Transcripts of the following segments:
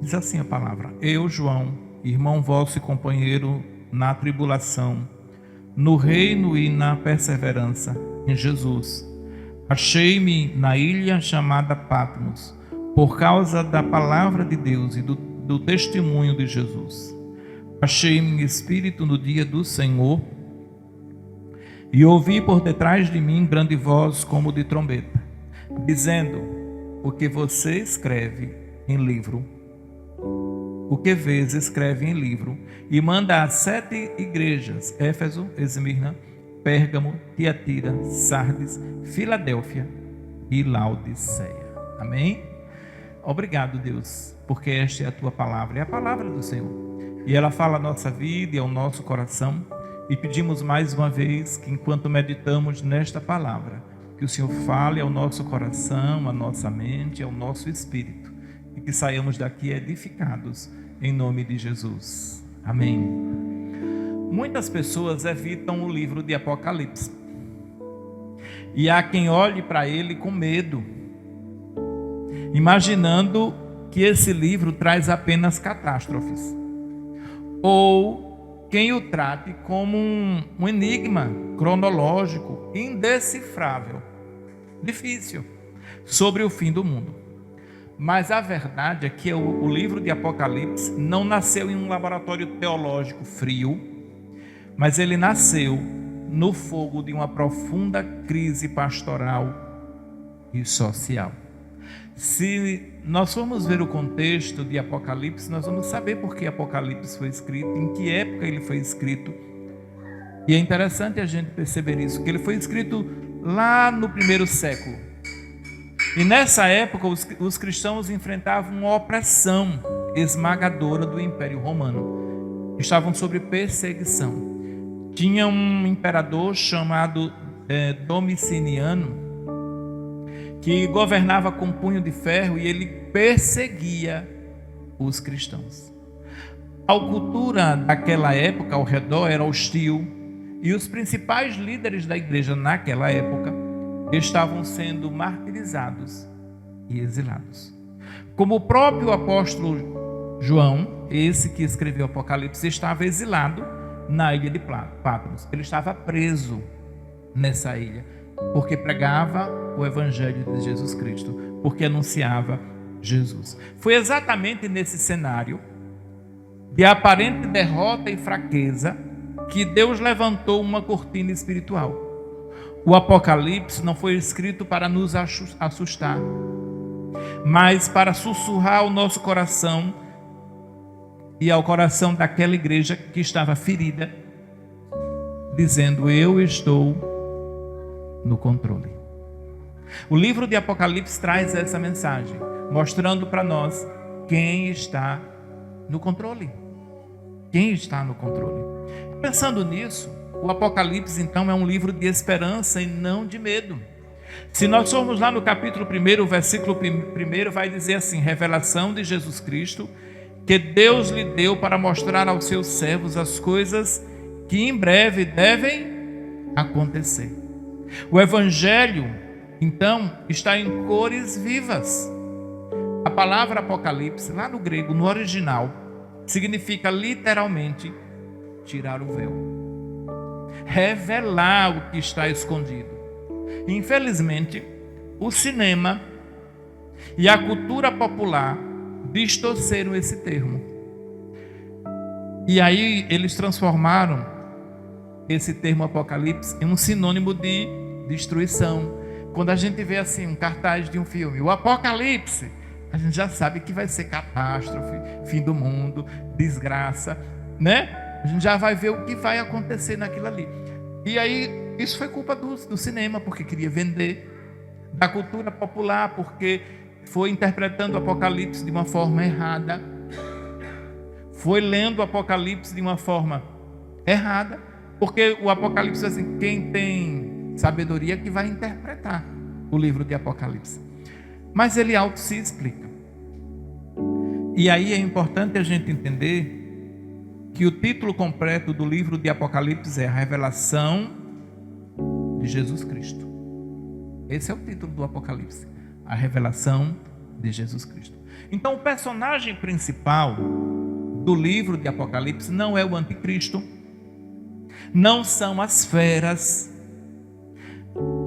Diz assim a palavra: Eu, João, irmão vosso e companheiro na tribulação, no reino e na perseverança em Jesus, achei-me na ilha chamada Patmos, por causa da palavra de Deus e do testemunho de Jesus. Achei-me em espírito no dia do Senhor, e ouvi por detrás de mim grande voz como de trombeta, dizendo: O que você escreve em livro, o que vês, escreve em livro, e manda a 7 igrejas: Éfeso, Esmirna, Pérgamo, Tiatira, Sardes, Filadélfia e Laodiceia. Amém? Obrigado, Deus, porque esta é a tua palavra, é a palavra do Senhor. E ela fala a nossa vida e ao nosso coração. E pedimos mais uma vez que, enquanto meditamos nesta palavra, que o Senhor fale ao nosso coração, à nossa mente, ao nosso espírito, e que saiamos daqui edificados, em nome de Jesus. Amém. Muitas pessoas evitam o livro de Apocalipse, e há quem olhe para ele com medo, imaginando que esse livro traz apenas catástrofes, ou quem o trate como um enigma cronológico indecifrável, difícil, sobre o fim do mundo. Mas a verdade é que o livro de Apocalipse não nasceu em um laboratório teológico frio, mas ele nasceu no fogo de uma profunda crise pastoral e social. Se nós formos ver o contexto de Apocalipse, nós vamos saber por que Apocalipse foi escrito, em que época ele foi escrito. E é interessante a gente perceber isso, que ele foi escrito lá no primeiro século. E nessa época os cristãos enfrentavam uma opressão esmagadora do Império Romano. Estavam sob perseguição. Tinha um imperador chamado Domiciano, que governava com punho de ferro, e ele perseguia os cristãos. A cultura daquela época ao redor era hostil, e os principais líderes da igreja naquela época estavam sendo martirizados e exilados. Como o próprio apóstolo João, esse que escreveu Apocalipse, estava exilado na ilha de Patmos. Ele estava preso nessa ilha, porque pregava o evangelho de Jesus Cristo, porque anunciava Jesus. Foi exatamente nesse cenário de aparente derrota e fraqueza que Deus levantou uma cortina espiritual. O Apocalipse não foi escrito para nos assustar, mas para sussurrar ao nosso coração e ao coração daquela igreja que estava ferida, dizendo: eu estou no controle. O livro de Apocalipse traz essa mensagem, mostrando para nós quem está no controle. Quem está no controle? Pensando nisso, o Apocalipse então é um livro de esperança e não de medo. Se nós formos lá no capítulo 1, o versículo 1 vai dizer assim: revelação de Jesus Cristo, que Deus lhe deu para mostrar aos seus servos as coisas que em breve devem acontecer. O evangelho então está em cores vivas. A palavra Apocalipse, lá no grego, no original, significa literalmente tirar o véu, revelar o que está escondido. Infelizmente, o cinema e a cultura popular distorceram esse termo, e aí eles transformaram esse termo Apocalipse em um sinônimo de destruição. Quando a gente vê assim um cartaz de um filme, o Apocalipse, a gente já sabe que vai ser catástrofe, fim do mundo, desgraça, né? A gente já vai ver o que vai acontecer naquilo ali. E aí, isso foi culpa do cinema, porque queria vender, da cultura popular, porque foi interpretando o Apocalipse de uma forma errada, foi lendo o Apocalipse de uma forma errada, porque o Apocalipse, assim, quem tem sabedoria que vai interpretar o livro de Apocalipse. Mas ele auto se explica. E aí é importante a gente entender que o título completo do livro de Apocalipse é a revelação de Jesus Cristo. Esse é o título do Apocalipse, a revelação de Jesus Cristo. Então, o personagem principal do livro de Apocalipse não é o anticristo, não são as feras,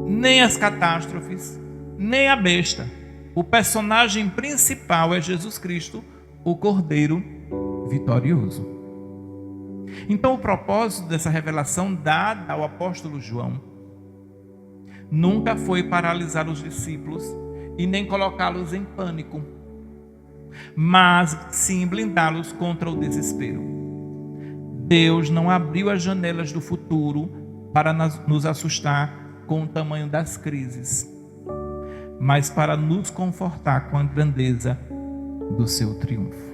nem as catástrofes, nem a besta. O personagem principal é Jesus Cristo, o Cordeiro vitorioso. Então, o propósito dessa revelação dada ao apóstolo João nunca foi paralisar os discípulos e nem colocá-los em pânico, mas sim blindá-los contra o desespero. Deus não abriu as janelas do futuro para nos assustar com o tamanho das crises, mas para nos confortar com a grandeza do seu triunfo.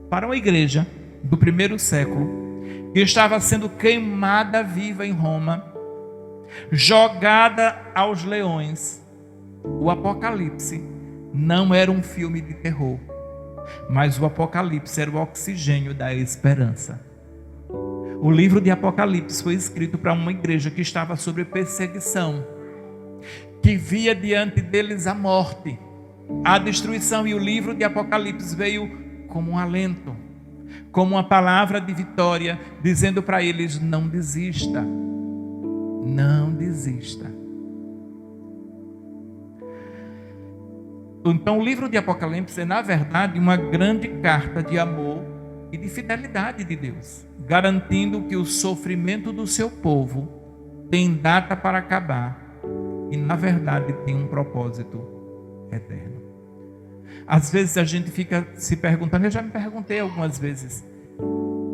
Para uma igreja do primeiro século, que estava sendo queimada viva em Roma, jogada aos leões, o Apocalipse não era um filme de terror, mas o Apocalipse era o oxigênio da esperança. O livro de Apocalipse foi escrito para uma igreja que estava sob perseguição, que via diante deles a morte, a destruição, e o livro de Apocalipse veio como um alento, como uma palavra de vitória, dizendo para eles: não desista, não desista. Então, o livro de Apocalipse é, na verdade, uma grande carta de amor e de fidelidade de Deus, garantindo que o sofrimento do seu povo tem data para acabar e, na verdade, tem um propósito eterno. Às vezes a gente fica se perguntando, eu já me perguntei algumas vezes,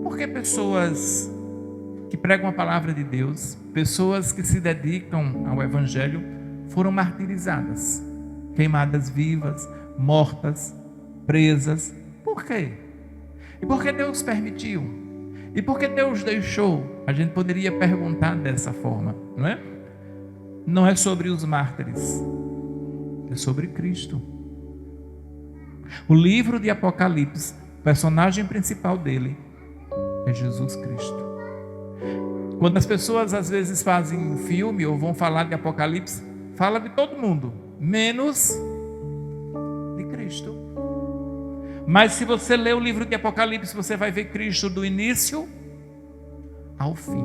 por que pessoas que pregam a palavra de Deus, pessoas que se dedicam ao Evangelho, foram martirizadas, queimadas vivas, mortas, presas? Por quê? E por que Deus permitiu? E por que Deus deixou? A gente poderia perguntar dessa forma, não é? Não é sobre os mártires, é sobre Cristo. O livro de Apocalipse, o personagem principal dele é Jesus Cristo. Quando as pessoas às vezes fazem um filme ou vão falar de Apocalipse, fala de todo mundo, menos de Cristo. Mas se você ler o livro de Apocalipse, você vai ver Cristo do início ao fim.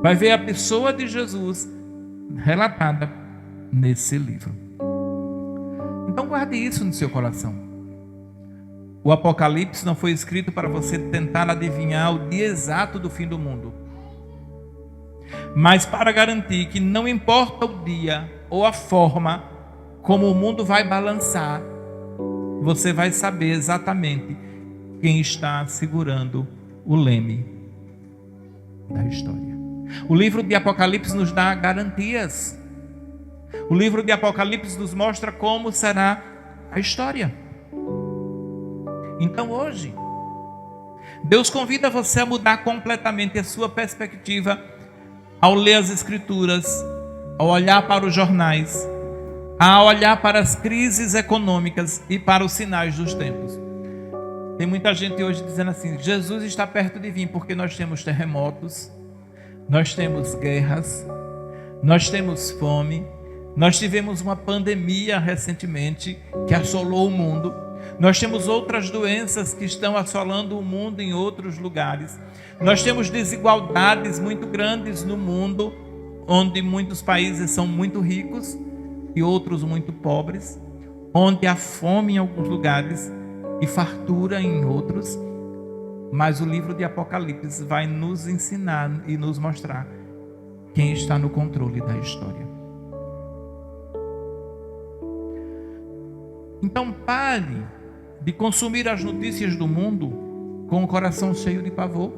Vai ver a pessoa de Jesus relatada nesse livro. Então guarde isso no seu coração. O Apocalipse não foi escrito para você tentar adivinhar o dia exato do fim do mundo, mas para garantir que não importa o dia ou a forma como o mundo vai balançar, você vai saber exatamente quem está segurando o leme da história. O livro de Apocalipse nos dá garantias. O livro de Apocalipse nos mostra como será a história. Então hoje, Deus convida você a mudar completamente a sua perspectiva ao ler as Escrituras, ao olhar para os jornais, a olhar para as crises econômicas e para os sinais dos tempos. Tem muita gente hoje dizendo assim: Jesus está perto de vir, porque nós temos terremotos, nós temos guerras, nós temos fome, nós tivemos uma pandemia recentemente que assolou o mundo, nós temos outras doenças que estão assolando o mundo em outros lugares, nós temos desigualdades muito grandes no mundo, onde muitos países são muito ricos e outros muito pobres, onde há fome em alguns lugares e fartura em outros. Mas o livro de Apocalipse vai nos ensinar e nos mostrar quem está no controle da história. Então pare de consumir as notícias do mundo com o coração cheio de pavor,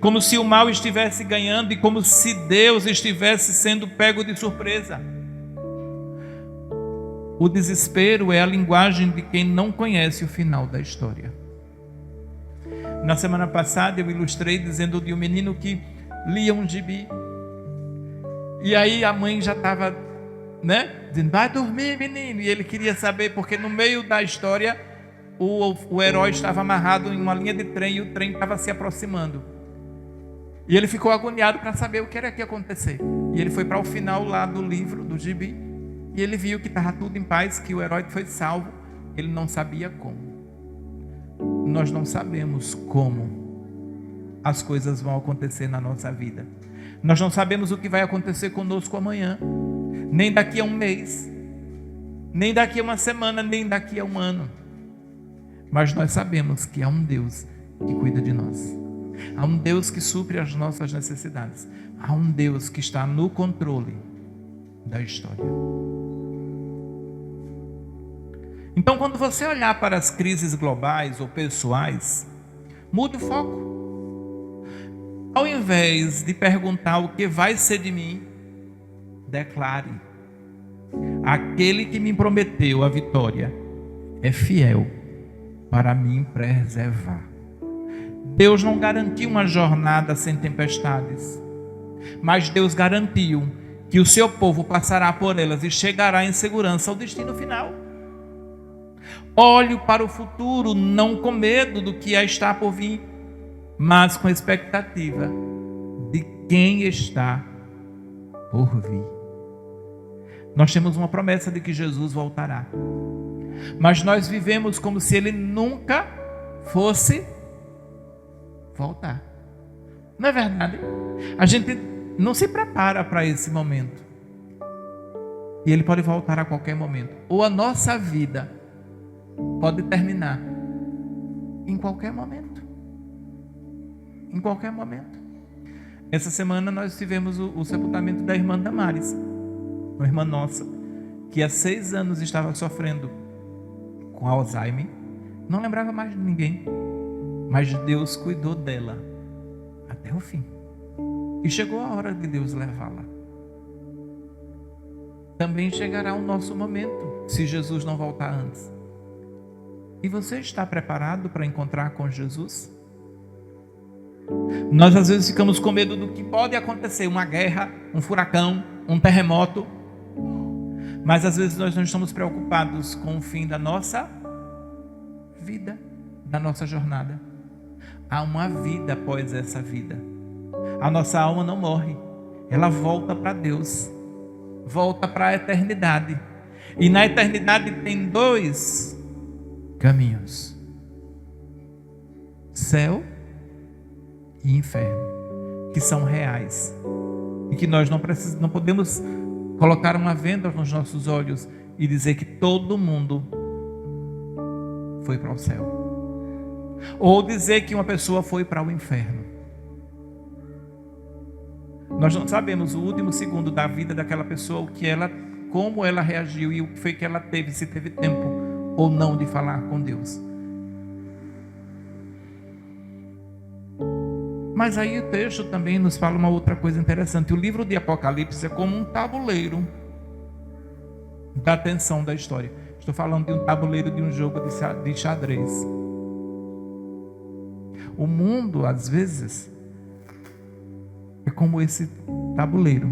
como se o mal estivesse ganhando e como se Deus estivesse sendo pego de surpresa. O desespero é a linguagem de quem não conhece o final da história. Na semana passada eu ilustrei dizendo de um menino que lia um gibi, e aí a mãe já estava, dizendo: vai dormir, menino. E ele queria saber, porque no meio da história o herói estava amarrado em uma linha de trem e o trem estava se aproximando. E ele ficou agoniado para saber o que era que ia acontecer. E ele foi para o final lá do livro, do gibi, e ele viu que estava tudo em paz, que o herói foi salvo, ele não sabia como. Nós não sabemos como as coisas vão acontecer na nossa vida. Nós não sabemos o que vai acontecer conosco amanhã, nem daqui a um mês, nem daqui a uma semana, nem daqui a um ano. Mas nós sabemos que há um Deus que cuida de nós. Há um Deus que supre as nossas necessidades. Há um Deus que está no controle da história. Então, quando você olhar para as crises globais ou pessoais, mude o foco. Ao invés de perguntar o que vai ser de mim, declare: aquele que me prometeu a vitória é fiel para me preservar. Deus não garantiu uma jornada sem tempestades, mas Deus garantiu que o seu povo passará por elas e chegará em segurança ao destino final. Olhe para o futuro, não com medo do que está por vir, mas com expectativa de quem está por vir. Nós temos uma promessa de que Jesus voltará, mas nós vivemos como se ele nunca fosse voltar. Não é verdade? A gente não se prepara para esse momento, e ele pode voltar a qualquer momento, ou a nossa vida pode terminar em qualquer momento. Em qualquer momento. Essa semana nós tivemos o sepultamento da irmã Damares, uma irmã nossa, que há 6 anos estava sofrendo com Alzheimer, não lembrava mais de ninguém, mas Deus cuidou dela até o fim, e chegou a hora de Deus levá-la. Também chegará o nosso momento, se Jesus não voltar antes. E você está preparado para encontrar com Jesus? Nós às vezes ficamos com medo do que pode acontecer, uma guerra, um furacão, um terremoto, mas às vezes nós não estamos preocupados com o fim da nossa vida, da nossa jornada. Há uma vida após essa vida. A nossa alma não morre, ela volta para Deus, volta para a eternidade. E na eternidade tem 2 caminhos: céu e inferno, que são reais, e que nós não podemos colocar uma venda nos nossos olhos e dizer que todo mundo foi para o céu, ou dizer que uma pessoa foi para o inferno. Nós não sabemos o último segundo da vida daquela pessoa, como ela reagiu e o que foi que ela teve, se teve tempo ou não de falar com Deus. Mas aí o texto também nos fala uma outra coisa interessante. O livro de Apocalipse é como um tabuleiro da atenção da história. Estou falando de um tabuleiro de um jogo de xadrez. O mundo, às vezes, é como esse tabuleiro.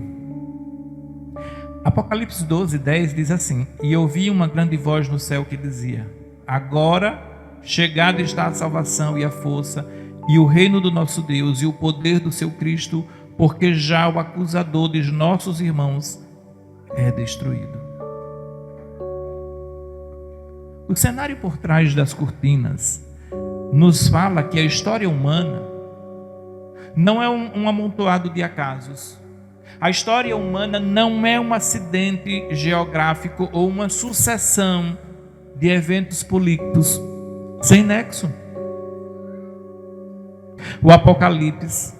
Apocalipse 12:10 diz assim: e ouvi uma grande voz no céu que dizia: agora chegada está a salvação e a força e o reino do nosso Deus e o poder do seu Cristo, porque já o acusador dos nossos irmãos é destruído. O cenário por trás das cortinas nos fala que a história humana não é um amontoado de acasos. A história humana não é um acidente geográfico ou uma sucessão de eventos políticos sem nexo. O Apocalipse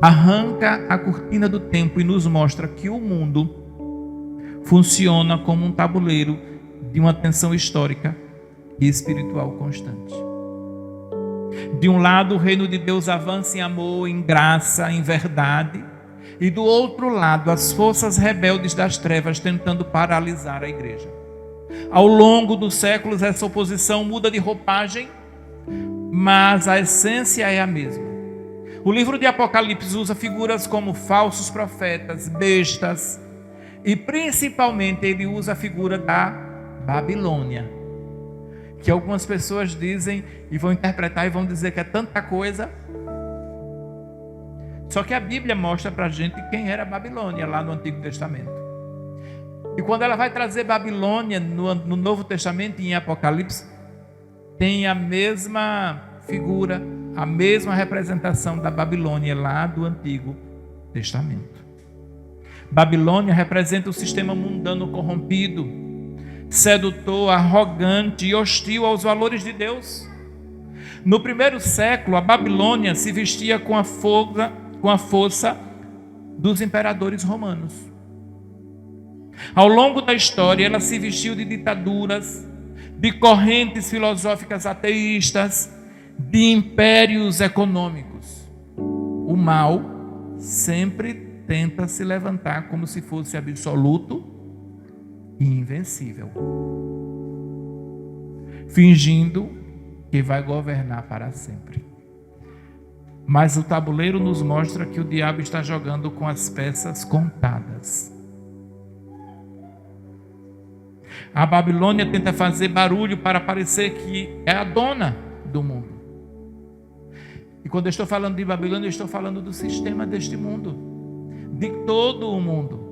arranca a cortina do tempo e nos mostra que o mundo funciona como um tabuleiro de uma tensão histórica e espiritual constante. De um lado, o reino de Deus avança em amor, em graça, em verdade, e do outro lado, as forças rebeldes das trevas tentando paralisar a igreja. Ao longo dos séculos, essa oposição muda de roupagem, mas a essência é a mesma. O livro de Apocalipse usa figuras como falsos profetas, bestas, e principalmente ele usa a figura da Babilônia, que algumas pessoas dizem e vão interpretar e vão dizer que é tanta coisa. Só que a Bíblia mostra para a gente quem era a Babilônia lá no Antigo Testamento. E quando ela vai trazer Babilônia no Novo Testamento, em Apocalipse, tem a mesma figura, a mesma representação da Babilônia lá do Antigo Testamento. Babilônia representa o sistema mundano corrompido, sedutor, arrogante e hostil aos valores de Deus. No primeiro século, a Babilônia se vestia com a força dos imperadores romanos. Ao longo da história, ela se vestiu de ditaduras, de correntes filosóficas ateístas, de impérios econômicos. O mal sempre tenta se levantar como se fosse absoluto e invencível, fingindo que vai governar para sempre. Mas o tabuleiro nos mostra que o diabo está jogando com as peças contadas. A Babilônia tenta fazer barulho para parecer que é a dona do mundo. E quando eu estou falando de Babilônia, eu estou falando do sistema deste mundo, de todo o mundo.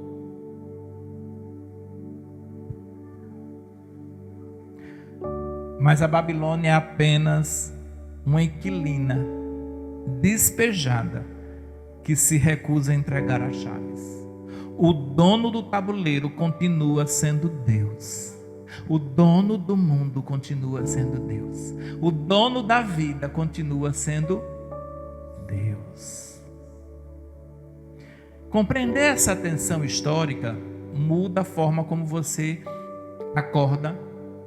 Mas a Babilônia é apenas uma inquilina despejada que se recusa a entregar as chaves. O dono do tabuleiro continua sendo Deus. O dono do mundo continua sendo Deus. O dono da vida continua sendo Deus. Compreender essa tensão histórica muda a forma como você acorda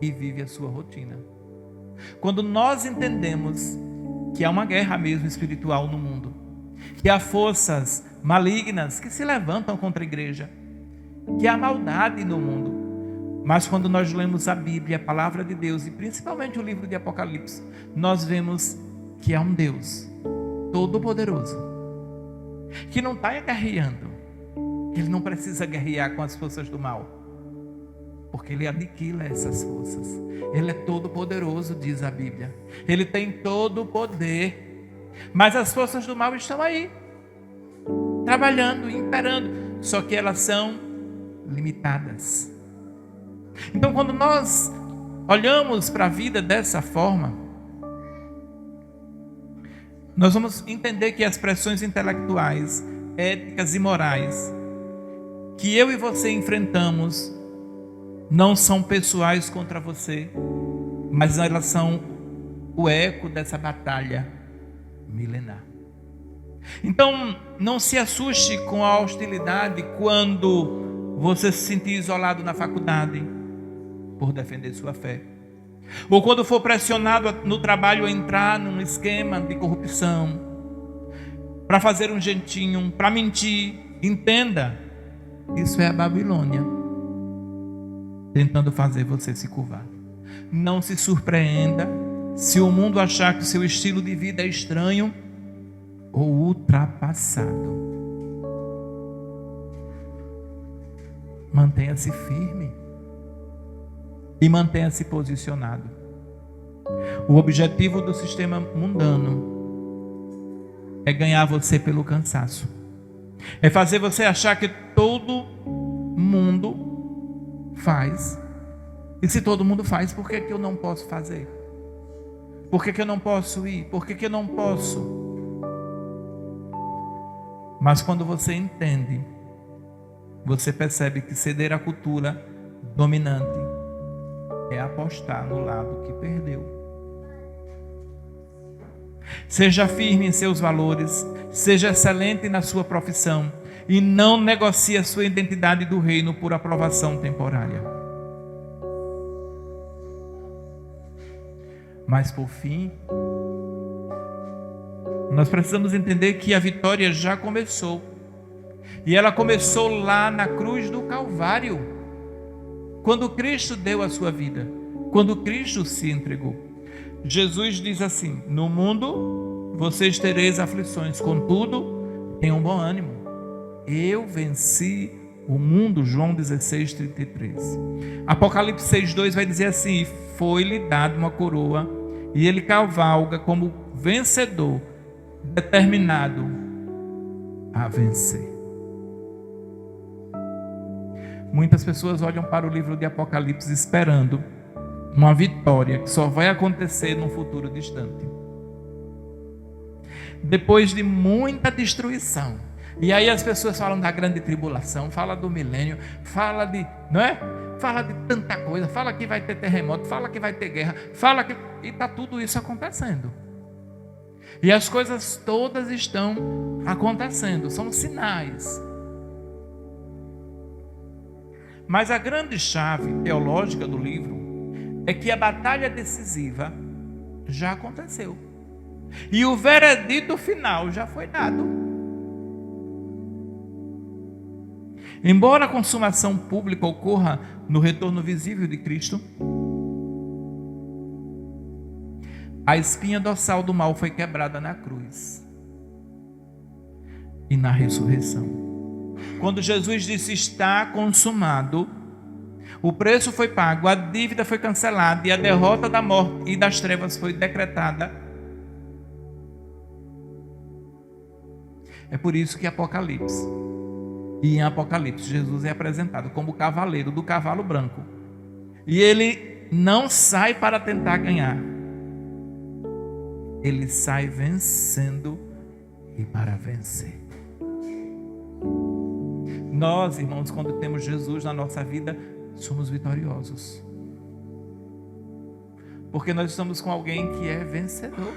e vive a sua rotina. Quando nós entendemos que há uma guerra mesmo espiritual no mundo, que há forças malignas que se levantam contra a igreja, que há maldade no mundo, mas quando nós lemos a Bíblia, a palavra de Deus, e principalmente o livro de Apocalipse, nós vemos que há um Deus todo-poderoso, que não está guerreando, que Ele não precisa guerrear com as forças do mal, porque Ele aniquila essas forças. Ele é todo-poderoso, diz a Bíblia. Ele tem todo o poder, mas as forças do mal estão aí, trabalhando, imperando, só que elas são limitadas. Então, quando nós olhamos para a vida dessa forma, nós vamos entender que as pressões intelectuais, éticas e morais que eu e você enfrentamos não são pessoais contra você, mas elas são o eco dessa batalha milenar. Então, não se assuste com a hostilidade quando você se sentir isolado na faculdade por defender sua fé, ou quando for pressionado no trabalho a entrar num esquema de corrupção, para fazer um jeitinho, para mentir. Entenda, isso é a Babilônia tentando fazer você se curvar. Não se surpreenda se o mundo achar que o seu estilo de vida é estranho ou ultrapassado. Mantenha-se firme e mantenha-se posicionado. O objetivo do sistema mundano é ganhar você pelo cansaço, é fazer você achar que todo mundo faz, e se todo mundo faz, por que eu não posso fazer? Por que eu não posso ir? Por que eu não posso? Mas quando você entende, você percebe que ceder à cultura dominante é apostar no lado que perdeu. Seja firme em seus valores, seja excelente na sua profissão e não negocie a sua identidade do reino por aprovação temporária. Mas por fim, nós precisamos entender que a vitória já começou. E ela começou lá na cruz do Calvário, quando Cristo deu a sua vida, quando Cristo se entregou. Jesus diz assim: no mundo vocês tereis aflições, contudo, tenham bom ânimo. Eu venci o mundo. João 16:33. Apocalipse 6:2 vai dizer assim: foi-lhe dada uma coroa, e ele cavalga como vencedor, determinado a vencer. Muitas pessoas olham para o livro de Apocalipse esperando uma vitória que só vai acontecer num futuro distante. Depois de muita destruição. E aí as pessoas falam da grande tribulação, fala do milênio, fala de, não é? Fala de tanta coisa, fala que vai ter terremoto, fala que vai ter guerra, fala que... E está tudo isso acontecendo. E as coisas todas estão acontecendo, são sinais. Mas a grande chave teológica do livro é que a batalha decisiva já aconteceu. E o veredito final já foi dado. Embora a consumação pública ocorra no retorno visível de Cristo, a espinha dorsal do mal foi quebrada na cruz e na ressurreição. Quando Jesus disse está consumado, o preço foi pago, a dívida foi cancelada e a derrota da morte e das trevas foi decretada. É por isso que em Apocalipse, Jesus é apresentado como o cavaleiro do cavalo branco. E ele não sai para tentar ganhar. Ele sai vencendo e para vencer. Nós, irmãos, quando temos Jesus na nossa vida, somos vitoriosos. Porque nós estamos com alguém que é vencedor.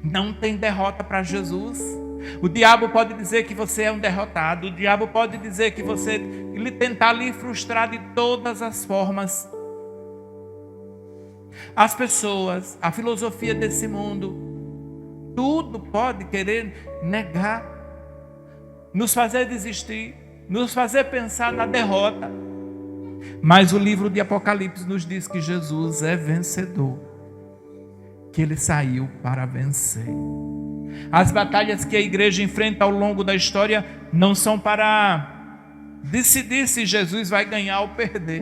Não tem derrota para Jesus. O diabo pode dizer que você é um derrotado. O diabo pode dizer que ele tentar lhe frustrar de todas as formas. As pessoas, a filosofia desse mundo, tudo pode querer negar, nos fazer desistir, nos fazer pensar na derrota. Mas o livro de Apocalipse nos diz que Jesus é vencedor, que ele saiu para vencer. As batalhas que a igreja enfrenta ao longo da história não são para decidir se Jesus vai ganhar ou perder.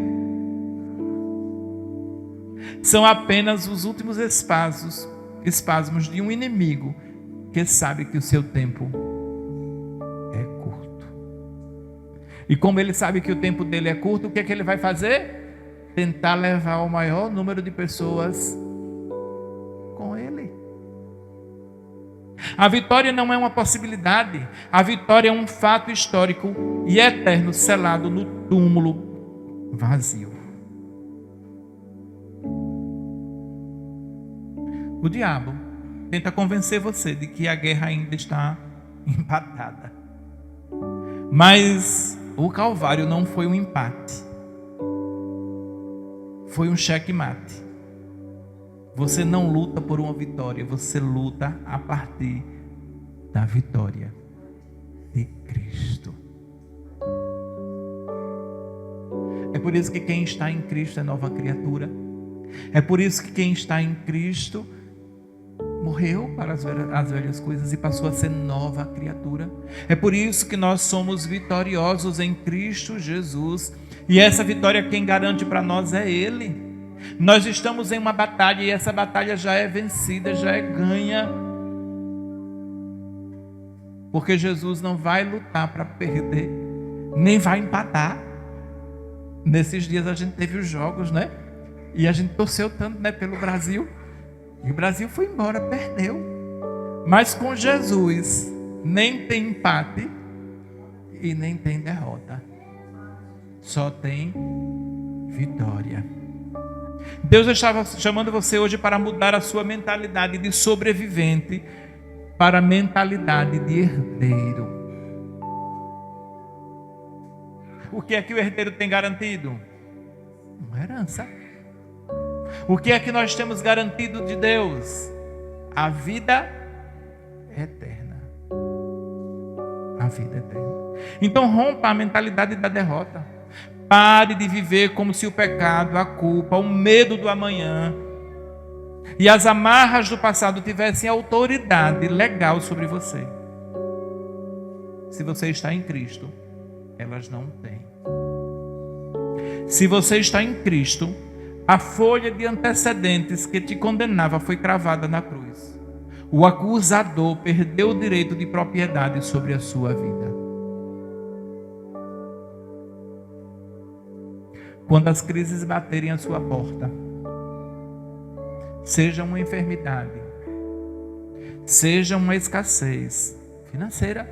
São apenas os últimos espasmos de um inimigo que sabe que o seu tempo é curto. E como ele sabe que o tempo dele é curto, o que é que ele vai fazer? Tentar levar o maior número de pessoas com ele. A vitória não é uma possibilidade, a vitória é um fato histórico e eterno, selado no túmulo vazio. O diabo tenta convencer você de que a guerra ainda está empatada. Mas o Calvário não foi um empate. Foi um checkmate. Você não luta por uma vitória, você luta a partir da vitória de Cristo. É por isso que quem está em Cristo é nova criatura. É por isso que quem está em Cristo morreu para as velhas coisas e passou a ser nova criatura. É por isso que nós somos vitoriosos em Cristo Jesus. E essa vitória quem garante para nós é Ele. Nós estamos em uma batalha e essa batalha já é vencida, já é ganha. Porque Jesus não vai lutar para perder, nem vai empatar. Nesses dias a gente teve os jogos, né? E a gente torceu tanto, né, pelo Brasil. E o Brasil foi embora, perdeu. Mas com Jesus nem tem empate e nem tem derrota. Só tem vitória. Deus estava chamando você hoje para mudar a sua mentalidade de sobrevivente para a mentalidade de herdeiro. O que é que o herdeiro tem garantido? Uma herança. O que é que nós temos garantido de Deus? A vida eterna. A vida eterna. Então rompa a mentalidade da derrota. Pare de viver como se o pecado, a culpa, o medo do amanhã e as amarras do passado tivessem autoridade legal sobre você. Se você está em Cristo, elas não têm. Se você está em Cristo, a folha de antecedentes que te condenava foi cravada na cruz. O acusador perdeu o direito de propriedade sobre a sua vida. quando as crises baterem à sua porta, seja uma enfermidade, seja uma escassez financeira,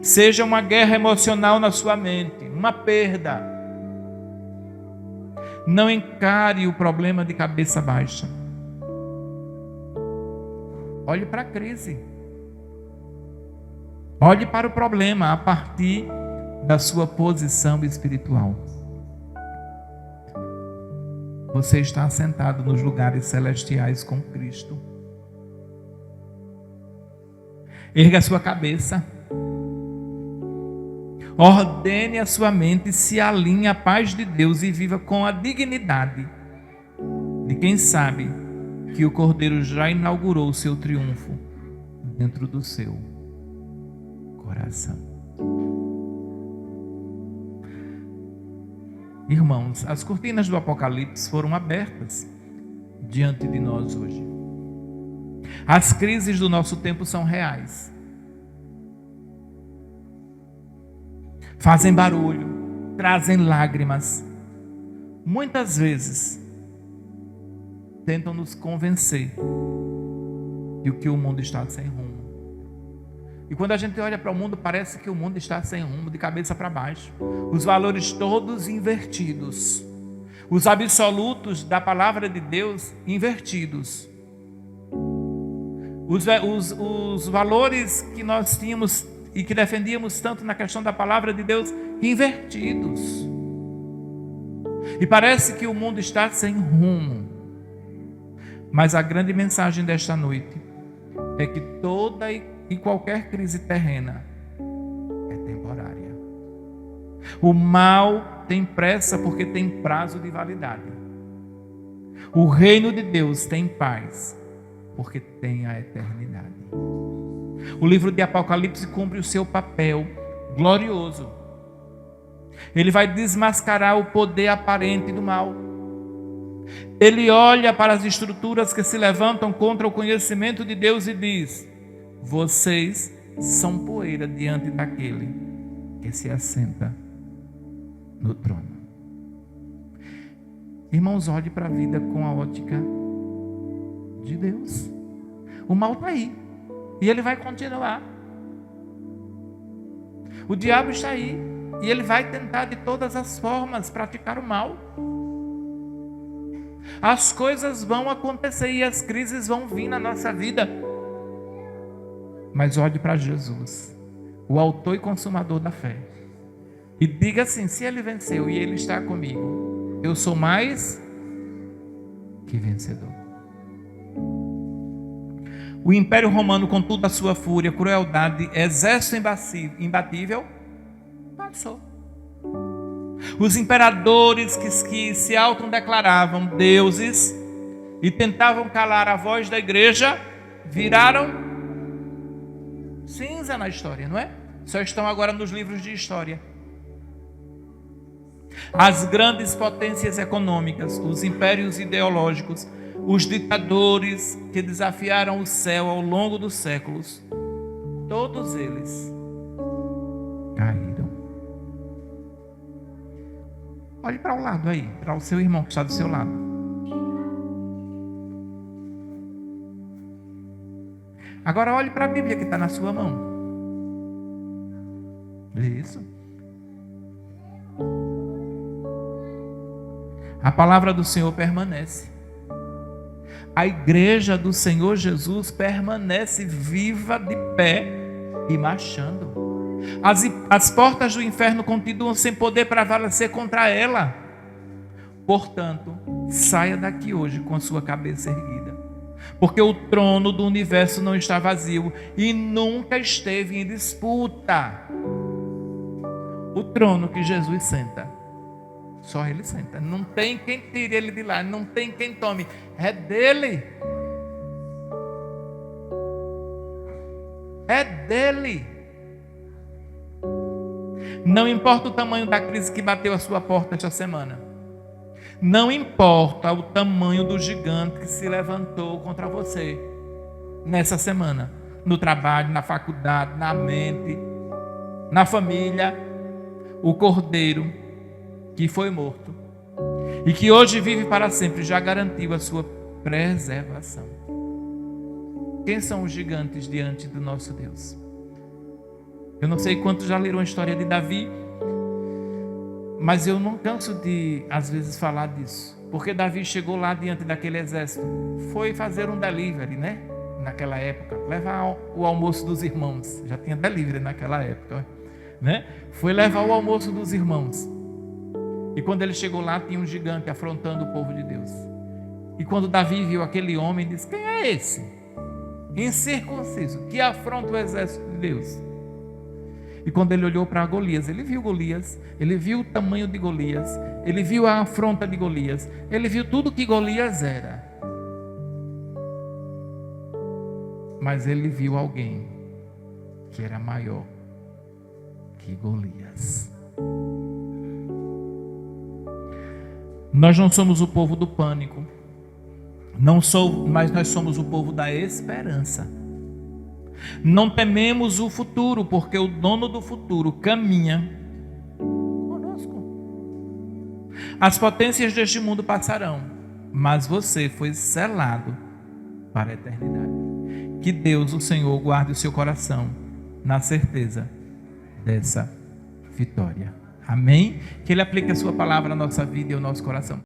seja uma guerra emocional na sua mente, uma perda, não encare o problema de cabeça baixa. Olhe para a crise. Olhe para o problema a partir da sua posição espiritual. Você está assentado nos lugares celestiais com Cristo. Erga a sua cabeça. Ordene a sua mente, se alinhe à paz de Deus e viva com a dignidade de quem sabe que o Cordeiro já inaugurou o seu triunfo dentro do seu coração. Irmãos, as cortinas do Apocalipse foram abertas diante de nós hoje. As crises do nosso tempo são reais. Fazem barulho, trazem lágrimas. Muitas vezes tentam nos convencer de que o mundo está sem rumo. E quando a gente olha para o mundo, parece que o mundo está sem rumo, de cabeça para baixo. Os valores todos invertidos. Os absolutos da palavra de Deus invertidos. Os valores que nós tínhamos e que defendíamos tanto na questão da palavra de Deus invertidos. E parece que o mundo está sem rumo. Mas a grande mensagem desta noite é que toda e qualquer crise terrena é temporária. O mal tem pressa porque tem prazo de validade. O reino de Deus tem paz porque tem a eternidade. O livro de Apocalipse cumpre o seu papel glorioso. Ele vai desmascarar o poder aparente do mal. Ele olha para as estruturas que se levantam contra o conhecimento de Deus e diz: vocês são poeira diante daquele que se assenta no trono. Irmãos, olhe para a vida com a ótica de Deus. O mal está aí e ele vai continuar. O diabo está aí e ele vai tentar de todas as formas praticar o mal. As coisas vão acontecer e as crises vão vir na nossa vida. Mas olhe para Jesus, o autor e consumador da fé, e diga assim: se ele venceu e ele está comigo, eu sou mais que vencedor. O Império Romano, com toda a sua fúria, crueldade, exército imbatível, passou. Os imperadores que se autodeclaravam deuses e tentavam calar a voz da igreja, viraram cinza na história, não é? Só estão agora nos livros de história. As grandes potências econômicas, os impérios ideológicos, os ditadores que desafiaram o céu ao longo dos séculos, todos eles caíram. Olhe para o lado aí, para o seu irmão que está do seu lado. Agora olhe para a Bíblia que está na sua mão. Isso. A palavra do Senhor permanece. A igreja do Senhor Jesus permanece viva, de pé e marchando. As portas do inferno continuam sem poder prevalecer contra ela. Portanto, saia daqui hoje com a sua cabeça erguida, porque o trono do universo não está vazio e nunca esteve em disputa. O trono que Jesus senta, só ele senta. Não tem quem tire ele de lá, não tem quem tome. É dele. É dele. Não importa o tamanho da crise que bateu a sua porta esta semana. Não importa o tamanho do gigante que se levantou contra você nessa semana. No trabalho, na faculdade, na mente, na família. O Cordeiro que foi morto e que hoje vive para sempre, já garantiu a sua preservação. Quem são os gigantes diante do nosso Deus? Eu não sei quantos já leram a história de Davi, mas eu não canso de, às vezes, falar disso. Porque Davi chegou lá diante daquele exército, foi fazer um delivery, né? Naquela época, levar o almoço dos irmãos. Já tinha delivery naquela época, né? Foi levar o almoço dos irmãos. E quando ele chegou lá, tinha um gigante afrontando o povo de Deus. E quando Davi viu aquele homem, disse: quem é esse? Incircunciso, que afronta o exército de Deus. E quando ele olhou para Golias, ele viu Golias, ele viu o tamanho de Golias, ele viu a afronta de Golias, ele viu tudo que Golias era. Mas ele viu alguém que era maior que Golias. Nós não somos o povo do pânico, mas nós somos o povo da esperança. Não tememos o futuro, porque o dono do futuro caminha conosco. As potências deste mundo passarão, mas você foi selado para a eternidade. Que Deus, o Senhor, guarde o seu coração na certeza dessa vitória. Amém? Que Ele aplique a sua palavra à nossa vida e ao nosso coração.